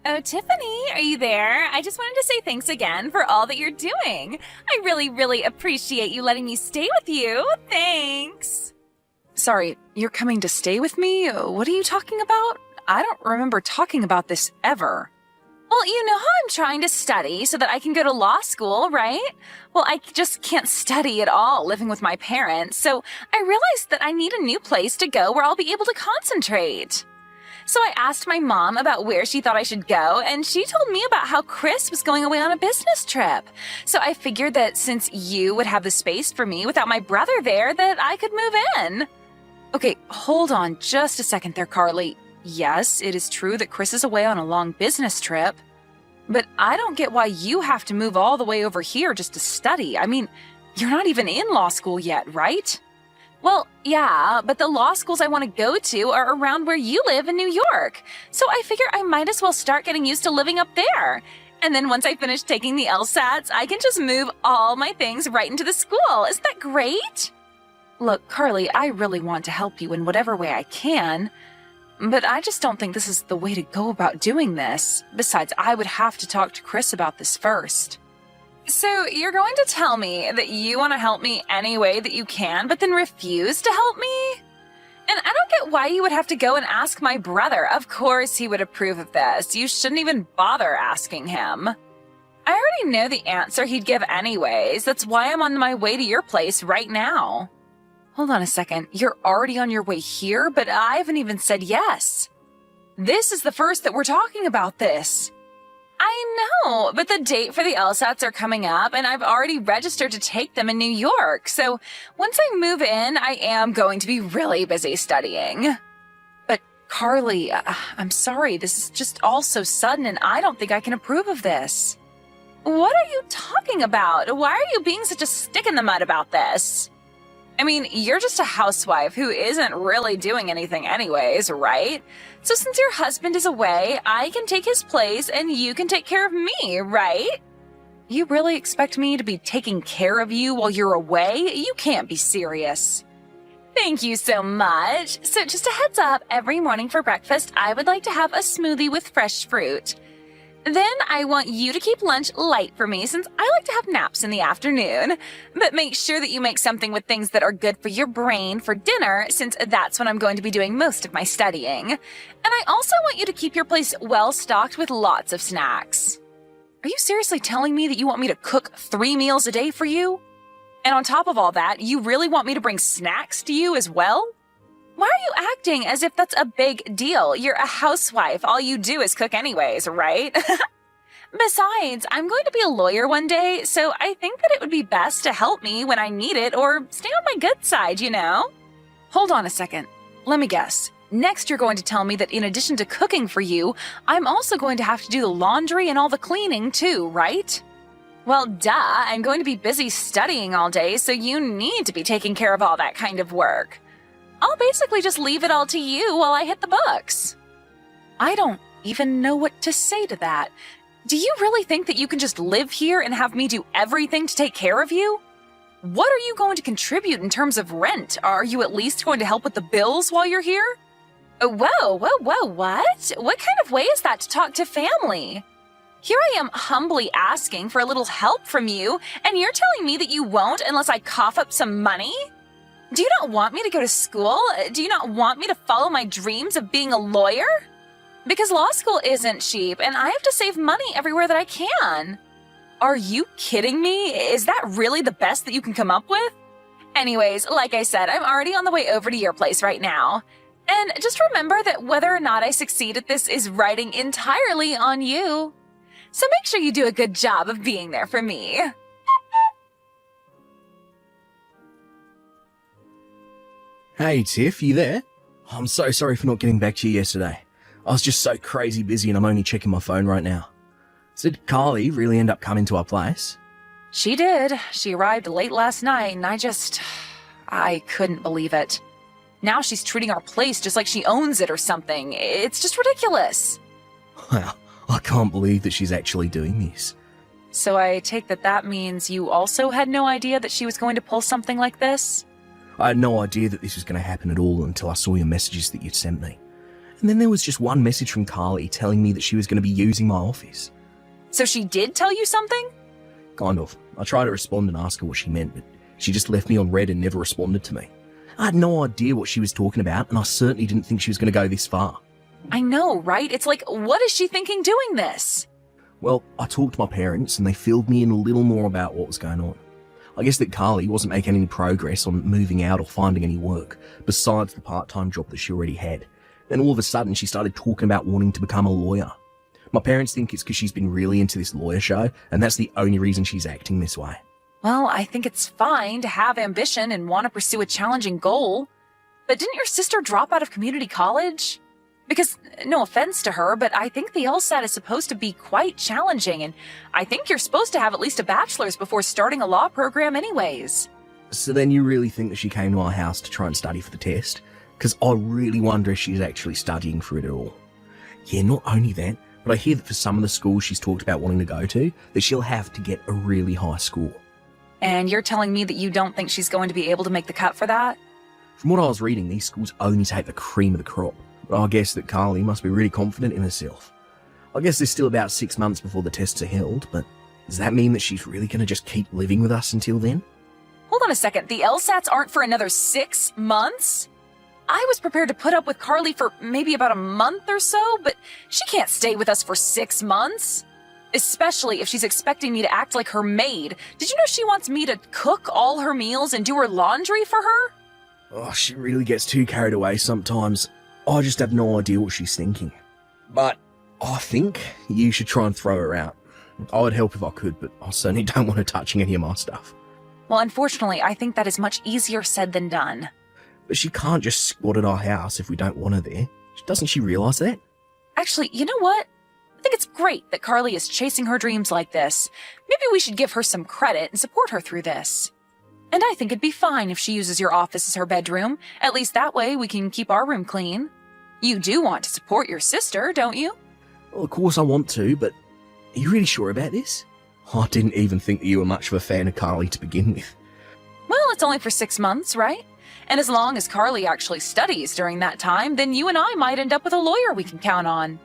Oh, Tiffany, are you there? I just wanted to say thanks again for all that you're doing. I really, really appreciate you letting me stay with you. Thanks. Sorry, you're coming to stay with me? What are you talking about? I don't remember talking about this ever. Well, you know how I'm trying to study so that I can go to law school, right? Well, I just can't study at all living with my parents, so I realized that I need a new place to go where I'll be able to concentrate. So I asked my mom about where she thought I should go, and she told me about how Chris was going away on a business trip. So I figured that since you would have the space for me without my brother there, that I could move in. Okay, hold on just a second there, Carly. Yes, it is true that Chris is away on a long business trip, but I don't get why you have to move all the way over here just to study. I mean, you're not even in law school yet, right? Well, yeah, but the law schools I want to go to are around where you live in New York. So I figure I might as well start getting used to living up there. And then once I finish taking the LSATs, I can just move all my things right into the school. Isn't that great? Look, Carly, I really want to help you in whatever way I can, but I just don't think this is the way to go about doing this. Besides, I would have to talk to Chris about this first. So you're going to tell me that you want to help me any way that you can, but then refuse to help me? And I don't get why you would have to go and ask my brother. Of course he would approve of this. You shouldn't even bother asking him. I already know the answer he'd give anyways. That's why I'm on my way to your place right now. Hold on a second. You're already on your way here, but I haven't even said yes. This is the first that we're talking about this. I know, but the date for the LSATs are coming up, and I've already registered to take them in New York. So once I move in, I am going to be really busy studying. But Carly, I'm sorry. This is just all so sudden, and I don't think I can approve of this. What are you talking about? Why are you being such a stick in the mud about this? I mean, you're just a housewife who isn't really doing anything anyways, right? So since your husband is away, I can take his place and you can take care of me, right? You really expect me to be taking care of you while you're away? You can't be serious. Thank you so much. So just a heads up, every morning for breakfast, I would like to have a smoothie with fresh fruit. Then I want you to keep lunch light for me since I like to have naps in the afternoon. But make sure that you make something with things that are good for your brain for dinner since that's when I'm going to be doing most of my studying. And I also want you to keep your place well stocked with lots of snacks. Are you seriously telling me that you want me to cook 3 meals a day for you? And on top of all that, you really want me to bring snacks to you as well? Why are you acting as if that's a big deal? You're a housewife. All you do is cook anyways, right? Besides, I'm going to be a lawyer one day, so I think that it would be best to help me when I need it or stay on my good side, you know? Hold on a second. Let me guess. Next, you're going to tell me that in addition to cooking for you, I'm also going to have to do the laundry and all the cleaning too, right? Well, duh. I'm going to be busy studying all day, so you need to be taking care of all that kind of work. I'll basically just leave it all to you while I hit the books. I don't even know what to say to that. Do you really think that you can just live here and have me do everything to take care of you? What are you going to contribute in terms of rent? Are you at least going to help with the bills while you're here? Whoa, what? What kind of way is that to talk to family? Here I am humbly asking for a little help from you, and you're telling me that you won't unless I cough up some money? Do you not want me to go to school? Do you not want me to follow my dreams of being a lawyer? Because law school isn't cheap, and I have to save money everywhere that I can. Are you kidding me? Is that really the best that you can come up with? Anyways, like I said, I'm already on the way over to your place right now. And just remember that whether or not I succeed at this is riding entirely on you. So make sure you do a good job of being there for me. Hey Tiff, you there? I'm so sorry for not getting back to you yesterday. I was just so crazy busy and I'm only checking my phone right now. So did Carly really end up coming to our place? She did. She arrived late last night and I couldn't believe it. Now she's treating our place just like she owns it or something. It's just ridiculous. Wow, I can't believe that she's actually doing this. So I take that means you also had no idea that she was going to pull something like this? I had no idea that this was going to happen at all until I saw your messages that you'd sent me. And then there was just one message from Carly telling me that she was going to be using my office. So she did tell you something? Kind of. I tried to respond and ask her what she meant, but she just left me on red and never responded to me. I had no idea what she was talking about, and I certainly didn't think she was going to go this far. I know, right? It's like, what is she thinking doing this? Well, I talked to my parents, and they filled me in a little more about what was going on. I guess that Carly wasn't making any progress on moving out or finding any work, besides the part-time job that she already had. Then all of a sudden, she started talking about wanting to become a lawyer. My parents think it's because she's been really into this lawyer show, and that's the only reason she's acting this way. Well, I think it's fine to have ambition and want to pursue a challenging goal. But didn't your sister drop out of community college? Because, no offense to her, but I think the LSAT is supposed to be quite challenging, and I think you're supposed to have at least a bachelor's before starting a law program anyways. So then you really think that she came to our house to try and study for the test? Because I really wonder if she's actually studying for it at all. Yeah, not only that, but I hear that for some of the schools she's talked about wanting to go to, that she'll have to get a really high score. And you're telling me that you don't think she's going to be able to make the cut for that? From what I was reading, these schools only take the cream of the crop. But I guess that Carly must be really confident in herself. I guess there's still about 6 months before the tests are held, but does that mean that she's really going to just keep living with us until then? Hold on a second, the LSATs aren't for another 6 months? I was prepared to put up with Carly for maybe about a month or so, but she can't stay with us for 6 months. Especially if she's expecting me to act like her maid. Did you know she wants me to cook all her meals and do her laundry for her? Oh, she really gets too carried away sometimes. I just have no idea what she's thinking. But I think you should try and throw her out. I would help if I could, but I certainly don't want her touching any of my stuff. Well, unfortunately, I think that is much easier said than done. But she can't just squat at our house if we don't want her there. Doesn't she realise that? Actually, you know what? I think it's great that Carly is chasing her dreams like this. Maybe we should give her some credit and support her through this. And I think it'd be fine if she uses your office as her bedroom. At least that way we can keep our room clean. You do want to support your sister, don't you? Well, of course I want to, but are you really sure about this? I didn't even think that you were much of a fan of Carly to begin with. Well, it's only for 6 months, right? And as long as Carly actually studies during that time, then you and I might end up with a lawyer we can count on.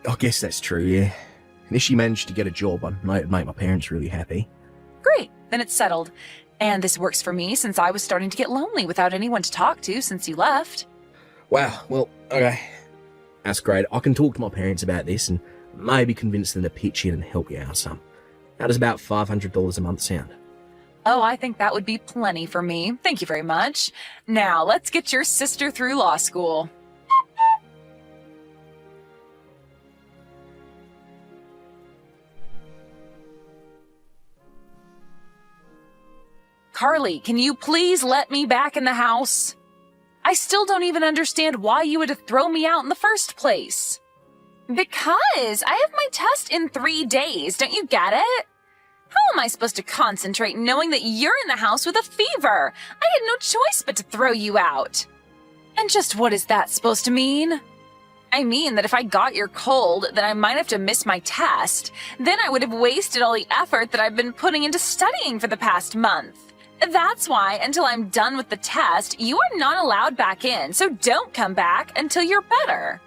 I guess that's true, yeah. And if she managed to get a job, I know it'd make my parents really happy. Great, then it's settled. And this works for me since I was starting to get lonely without anyone to talk to since you left. Wow, well, okay. That's great. I can talk to my parents about this and maybe convince them to pitch in and help you out some. How does about $500 a month sound? Oh, I think that would be plenty for me. Thank you very much. Now, let's get your sister through law school. Carly, can you please let me back in the house? I still don't even understand why you had to throw me out in the first place. Because I have my test in 3 days, don't you get it? How am I supposed to concentrate knowing that you're in the house with a fever? I had no choice but to throw you out. And just what is that supposed to mean? I mean that if I got your cold, then I might have to miss my test. Then I would have wasted all the effort that I've been putting into studying for the past month. That's why, until I'm done with the test, you are not allowed back in, so don't come back until you're better.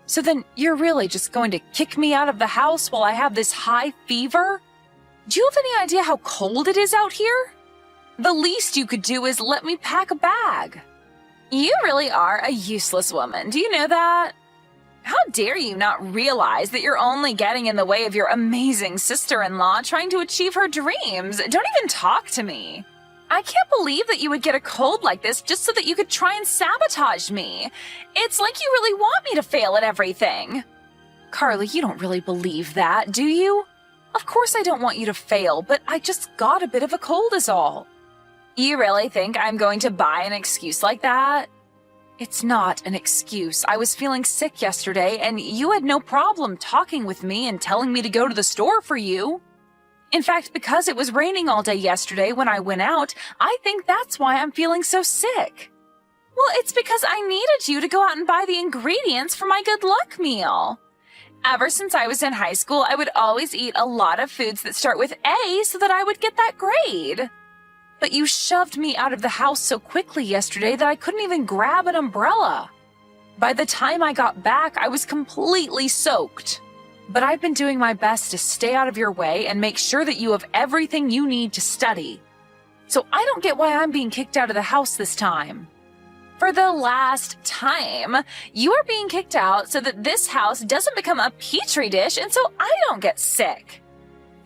So then you're really just going to kick me out of the house while I have this high fever? Do you have any idea how cold it is out here? The least you could do is let me pack a bag. You really are a useless woman, do you know that? How dare you not realize that you're only getting in the way of your amazing sister-in-law trying to achieve her dreams? Don't even talk to me. I can't believe that you would get a cold like this just so that you could try and sabotage me. It's like you really want me to fail at everything. Carly, you don't really believe that, do you? Of course I don't want you to fail, but I just got a bit of a cold is all. You really think I'm going to buy an excuse like that? It's not an excuse. I was feeling sick yesterday, and you had no problem talking with me and telling me to go to the store for you. In fact, because it was raining all day yesterday when I went out, I think that's why I'm feeling so sick. Well, it's because I needed you to go out and buy the ingredients for my good luck meal. Ever since I was in high school, I would always eat a lot of foods that start with A so that I would get that grade. But you shoved me out of the house so quickly yesterday that I couldn't even grab an umbrella. By the time I got back, I was completely soaked. But I've been doing my best to stay out of your way and make sure that you have everything you need to study. So I don't get why I'm being kicked out of the house this time. For the last time, you are being kicked out so that this house doesn't become a petri dish and so I don't get sick.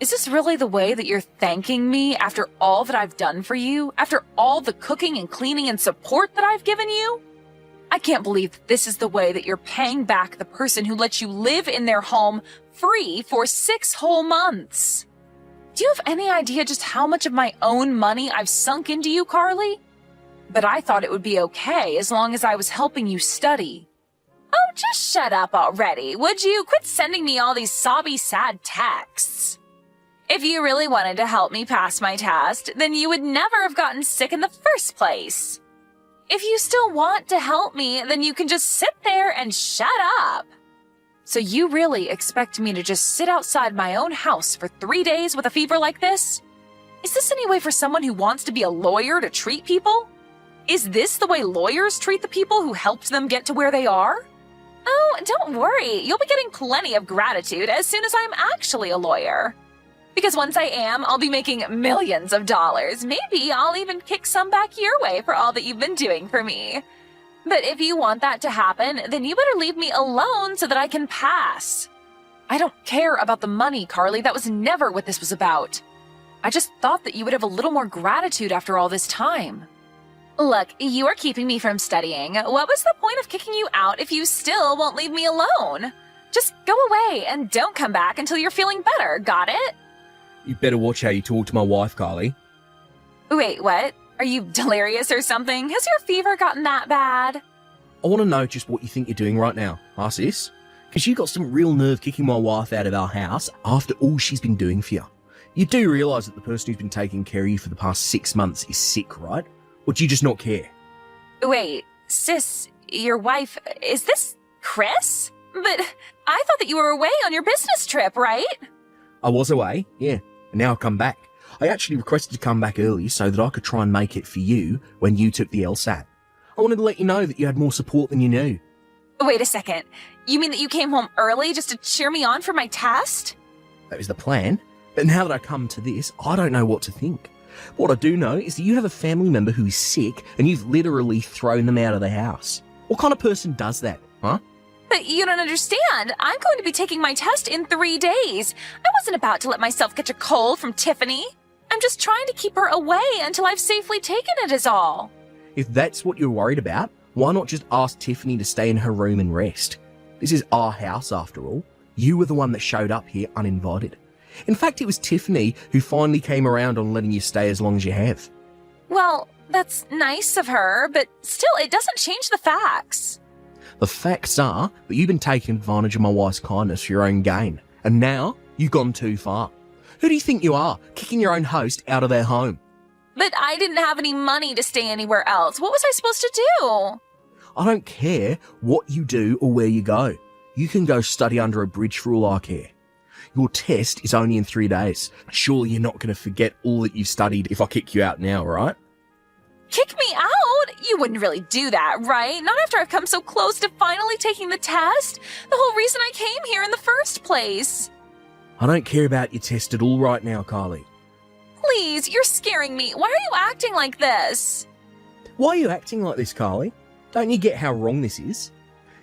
Is this really the way that you're thanking me after all that I've done for you? After all the cooking and cleaning and support that I've given you? I can't believe that this is the way that you're paying back the person who let you live in their home free for 6 whole months. Do you have any idea just how much of my own money I've sunk into you, Carly? But I thought it would be okay as long as I was helping you study. Oh, just shut up already, would you? Quit sending me all these sobby, sad texts. If you really wanted to help me pass my test, then you would never have gotten sick in the first place. If you still want to help me, then you can just sit there and shut up. So you really expect me to just sit outside my own house for 3 days with a fever like this? Is this any way for someone who wants to be a lawyer to treat people? Is this the way lawyers treat the people who helped them get to where they are? Oh, don't worry. You'll be getting plenty of gratitude as soon as I'm actually a lawyer. Because once I am, I'll be making millions of dollars. Maybe I'll even kick some back your way for all that you've been doing for me. But if you want that to happen, then you better leave me alone so that I can pass. I don't care about the money, Carly. That was never what this was about. I just thought that you would have a little more gratitude after all this time. Look, you are keeping me from studying. What was the point of kicking you out if you still won't leave me alone? Just go away and don't come back until you're feeling better, got it? You better watch how you talk to my wife, Carly. Wait, what? Are you delirious or something? Has your fever gotten that bad? I want to know just what you think you're doing right now, huh, sis? Because you got some real nerve kicking my wife out of our house after all she's been doing for you. You do realise that the person who's been taking care of you for the past 6 months is sick, right? Or do you just not care? Wait, sis, your wife, is this Chris? But I thought that you were away on your business trip, right? I was away, yeah, and now I've come back. I actually requested to come back early so that I could try and make it for you when you took the LSAT. I wanted to let you know that you had more support than you knew. Wait a second. You mean that you came home early just to cheer me on for my test? That was the plan. But now that I come to this, I don't know what to think. What I do know is that you have a family member who is sick and you've literally thrown them out of the house. What kind of person does that, huh? But you don't understand. I'm going to be taking my test in 3 days. I wasn't about to let myself catch a cold from Tiffany. I'm just trying to keep her away until I've safely taken it is all. If that's what you're worried about, why not just ask Tiffany to stay in her room and rest? This is our house after all. You were the one that showed up here uninvited. In fact, it was Tiffany who finally came around on letting you stay as long as you have. Well, that's nice of her, but still, it doesn't change the facts. The facts are that you've been taking advantage of my wife's kindness for your own gain, and now you've gone too far. Who do you think you are, kicking your own host out of their home? But I didn't have any money to stay anywhere else. What was I supposed to do? I don't care what you do or where you go. You can go study under a bridge for all I care. Your test is only in 3 days. Surely you're not going to forget all that you've studied if I kick you out now, right? Kick me out? You wouldn't really do that, right? Not after I've come so close to finally taking the test. The whole reason I came here in the first place. I don't care about your test at all right now, Carly. Please, you're scaring me. Why are you acting like this? Why are you acting like this, Carly? Don't you get how wrong this is?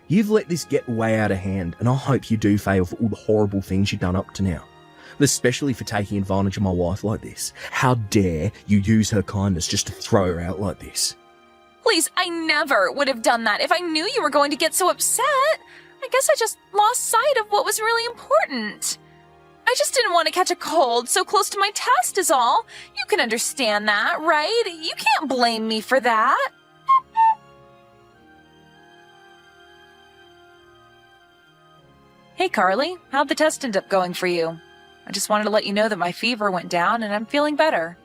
You've let this get way out of hand, and I hope you do fail for all the horrible things you've done up to now. Especially for taking advantage of my wife like this. How dare you use her kindness just to throw her out like this? Please, I never would have done that if I knew you were going to get so upset. I guess I just lost sight of what was really important. I just didn't want to catch a cold so close to my test is all. You can understand that, right? You can't blame me for that. Hey, Carly, how'd the test end up going for you? I just wanted to let you know that my fever went down and I'm feeling better.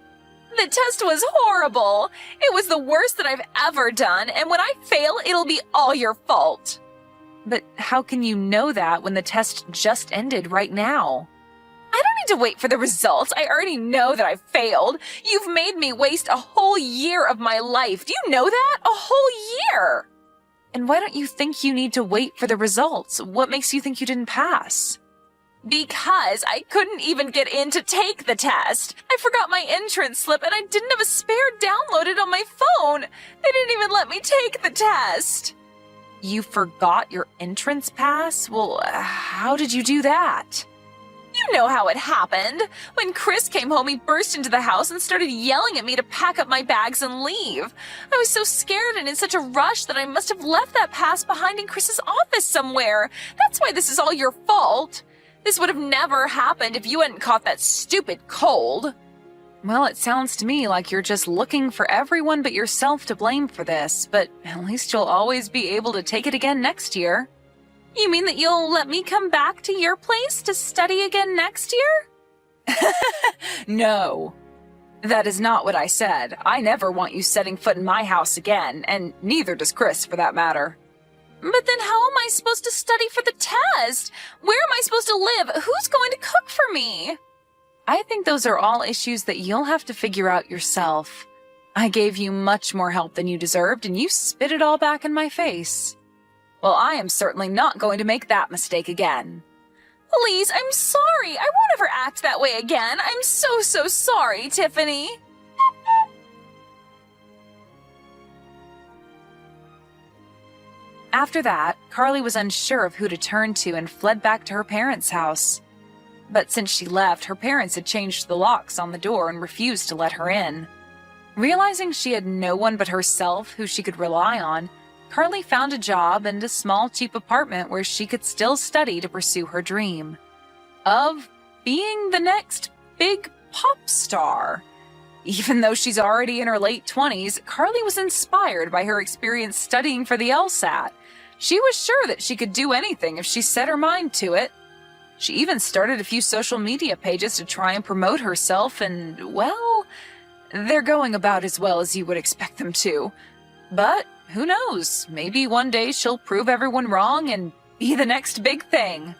The test was horrible. It was the worst that I've ever done, and when I fail, it'll be all your fault. But how can you know that when the test just ended right now? I don't need to wait for the results. I already know that I failed. You've made me waste a whole year of my life. Do you know that? A whole year. And why don't you think you need to wait for the results? What makes you think you didn't pass? Because I couldn't even get in to take the test. I forgot my entrance slip and I didn't have a spare downloaded on my phone. They didn't even let me take the test. You forgot your entrance pass? Well, how did you do that? You know how it happened. When Chris came home, he burst into the house and started yelling at me to pack up my bags and leave. I was so scared and in such a rush that I must have left that pass behind in Chris's office somewhere. That's why this is all your fault. This would have never happened if you hadn't caught that stupid cold. Well, it sounds to me like you're just looking for everyone but yourself to blame for this, but at least you'll always be able to take it again next year. You mean that you'll let me come back to your place to study again next year? No. That is not what I said. I never want you setting foot in my house again, and neither does Chris for that matter. But then how am I supposed to study for the test? Where am I supposed to live? Who's going to cook for me? I think those are all issues that you'll have to figure out yourself. I gave you much more help than you deserved, and you spit it all back in my face. Well, I am certainly not going to make that mistake again. Please, I'm sorry. I won't ever act that way again. I'm so sorry, Tiffany. After that, Carly was unsure of who to turn to and fled back to her parents' house. But since she left, her parents had changed the locks on the door and refused to let her in. Realizing she had no one but herself who she could rely on, Carly found a job and a small, cheap apartment where she could still study to pursue her dream of being the next big pop star. Even though she's already in her late 20s, Carly was inspired by her experience studying for the LSAT. She was sure that she could do anything if she set her mind to it. She even started a few social media pages to try and promote herself, and, well, they're going about as well as you would expect them to. But who knows? Maybe one day she'll prove everyone wrong and be the next big thing.